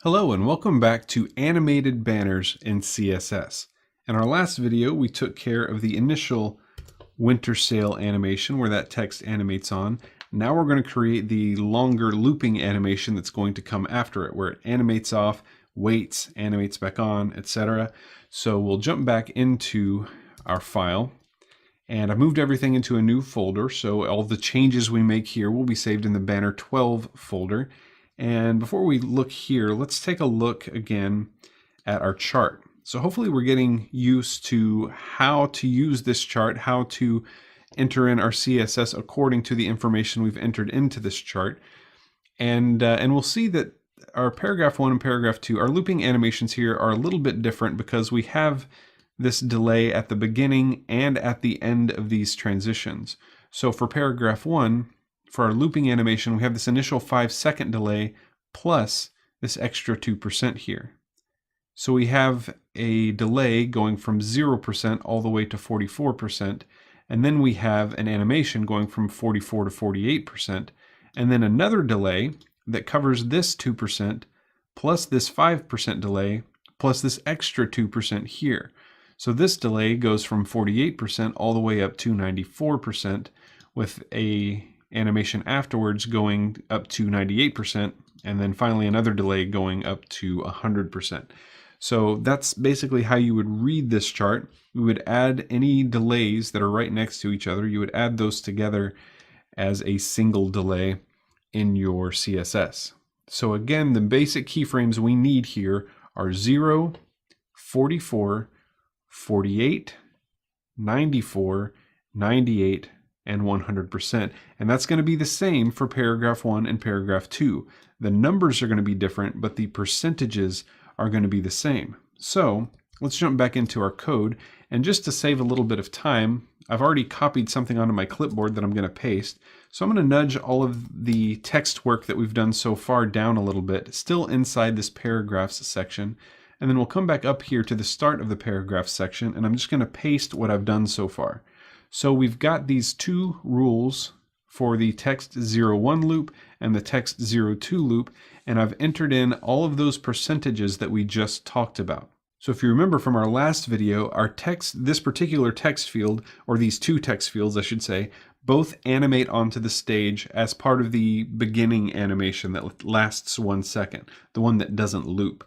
Hello and welcome back to animated banners in CSS. In our last video, we took care of the initial winter sale animation where that text animates on. Now we're going to create the longer looping animation that's going to come after it, where it animates off, waits, animates back on, etc. So we'll jump back into our file. And I've moved everything into a new folder, so all the changes we make here will be saved in the banner 12 folder. And before we look here, let's take a look again at our chart. So hopefully we're getting used to how to use this chart, how to enter in our CSS according to the information we've entered into this chart. And we'll see that our paragraph 1 and paragraph 2, our looping animations here are a little bit different because we have this delay at the beginning and at the end of these transitions. So for paragraph 1, for our looping animation, we have this initial 5-second delay plus this extra 2% here. So we have a delay going from 0% all the way to 44%, and then we have an animation going from 44 to 48%, and then another delay that covers this 2% plus this 5% delay plus this extra 2% here. So this delay goes from 48% all the way up to 94%, with a animation afterwards going up to 98%, and then finally another delay going up to 100%. So that's basically how you would read this chart. We would add any delays that are right next to each other. You would add those together as a single delay in your CSS. So again, the basic keyframes we need here are 0, 44, 48, 94, 98, and 100%. And that's going to be the same for paragraph 1 and paragraph 2. The numbers are going to be different, but the percentages are going to be the same. So let's jump back into our code. And just to save a little bit of time, I've already copied something onto my clipboard that I'm going to paste. So I'm going to nudge all of the text work that we've done so far down a little bit, still inside this paragraphs section. And then we'll come back up here to the start of the paragraph section, and I'm just going to paste what I've done so far. So we've got these two rules for the text 01 loop and the text 02 loop, and I've entered in all of those percentages that we just talked about. So if you remember from our last video, our text, this particular text field, or these two text fields I should say, both animate onto the stage as part of the beginning animation that lasts 1 second, the one that doesn't loop.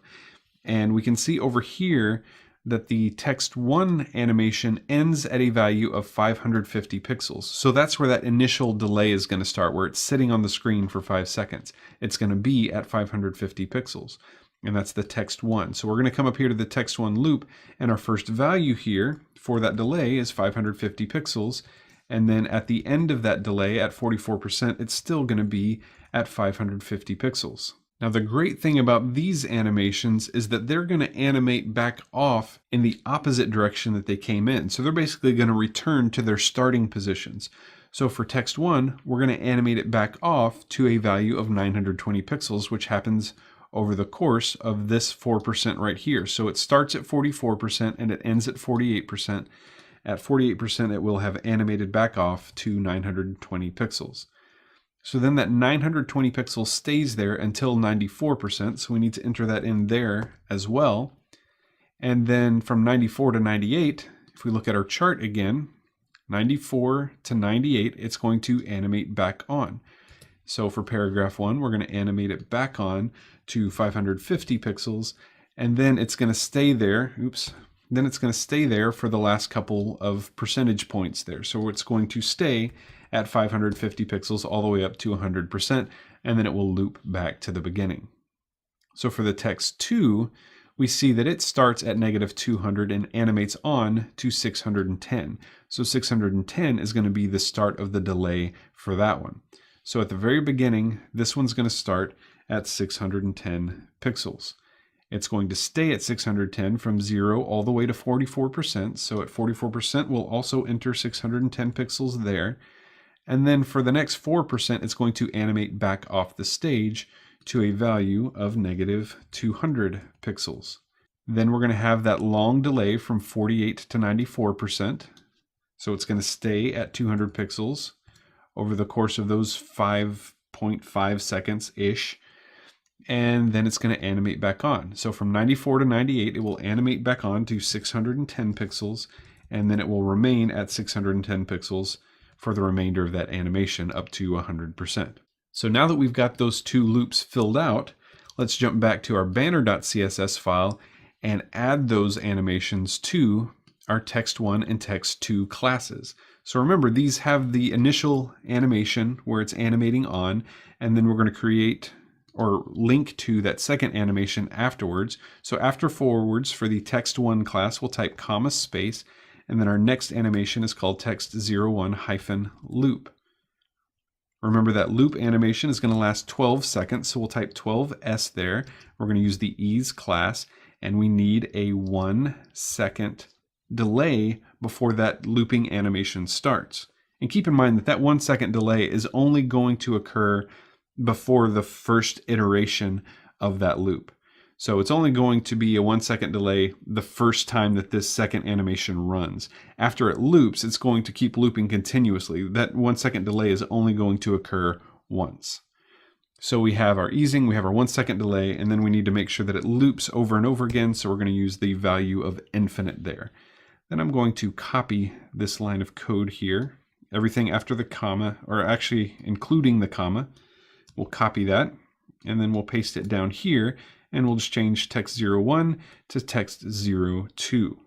And we can see over here that the text 1 animation ends at a value of 550 pixels. So that's where that initial delay is going to start, where it's sitting on the screen for 5 seconds. It's going to be at 550 pixels. And that's the text 1. So we're going to come up here to the text 1 loop, and our first value here for that delay is 550 pixels. And then at the end of that delay at 44%, it's still going to be at 550 pixels. Now the great thing about these animations is that they're going to animate back off in the opposite direction that they came in. So they're basically going to return to their starting positions. So for text 1, we're going to animate it back off to a value of 920 pixels, which happens over the course of this 4% right here. So it starts at 44% and it ends at 48%. At 48%, it will have animated back off to 920 pixels. So then that 920 pixels stays there until 94%, so we need to enter that in there as well. And then from 94 to 98, if we look at our chart again, 94 to 98, it's going to animate back on. So for paragraph 1, we're going to animate it back on to 550 pixels, and then it's going to stay there, then it's going to stay there for the last couple of percentage points there. So it's going to stay at 550 pixels all the way up to 100%, and then it will loop back to the beginning. So for the text 2, we see that it starts at -200 and animates on to 610. So 610 is going to be the start of the delay for that one. So at the very beginning, this one's going to start at 610 pixels. It's going to stay at 610 from 0 all the way to 44%. So at 44%, we'll also enter 610 pixels there. And then for the next 4%, it's going to animate back off the stage to a value of -200 pixels. Then we're going to have that long delay from 48 to 94%. So it's going to stay at 200 pixels over the course of those 5.5 seconds-ish. and then it's going to animate back on. So from 94 to 98, it will animate back on to 610 pixels, and then it will remain at 610 pixels for the remainder of that animation up to 100%. So now that we've got those two loops filled out, let's jump back to our banner.css file and add those animations to our text1 and text2 classes. So remember, these have the initial animation where it's animating on, and then we're going to create or link to that second animation afterwards. So after forwards for the text1 class, we'll type comma space, and then our next animation is called text01-loop. Remember that loop animation is going to last 12 seconds, so we'll type 12s there. We're going to use the ease class, and we need a 1 second delay before that looping animation starts. And keep in mind that that 1 second delay is only going to occur before the first iteration of that loop. So it's only going to be a 1 second delay the first time that this second animation runs. After it loops, it's going to keep looping continuously. That 1 second delay is only going to occur once. So we have our easing, we have our 1 second delay, and then we need to make sure that it loops over and over again, so we're going to use the value of infinite there. Then I'm going to copy this line of code here. Everything after the comma, or actually including the comma, we'll copy that, and then we'll paste it down here, and we'll just change text01 to text02.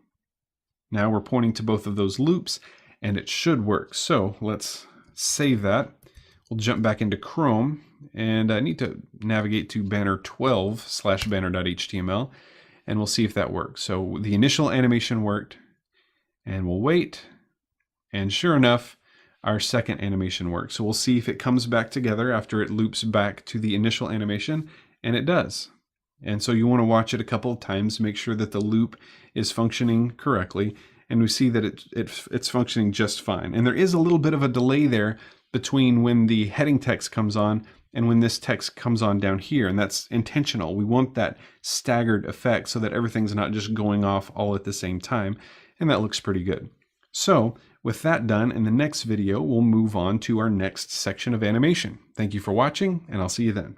Now we're pointing to both of those loops, and it should work. So let's save that. We'll jump back into Chrome, and I need to navigate to banner12/banner.html, and we'll see if that works. So the initial animation worked, and we'll wait, and sure enough, our second animation works. So we'll see if it comes back together after it loops back to the initial animation, and it does. And so you want to watch it a couple of times, make sure that the loop is functioning correctly, and we see that it's functioning just fine. And there is a little bit of a delay there between when the heading text comes on and when this text comes on down here, and that's intentional. We want that staggered effect so that everything's not just going off all at the same time, and that looks pretty good. So with that done, in the next video, we'll move on to our next section of animation. Thank you for watching, and I'll see you then.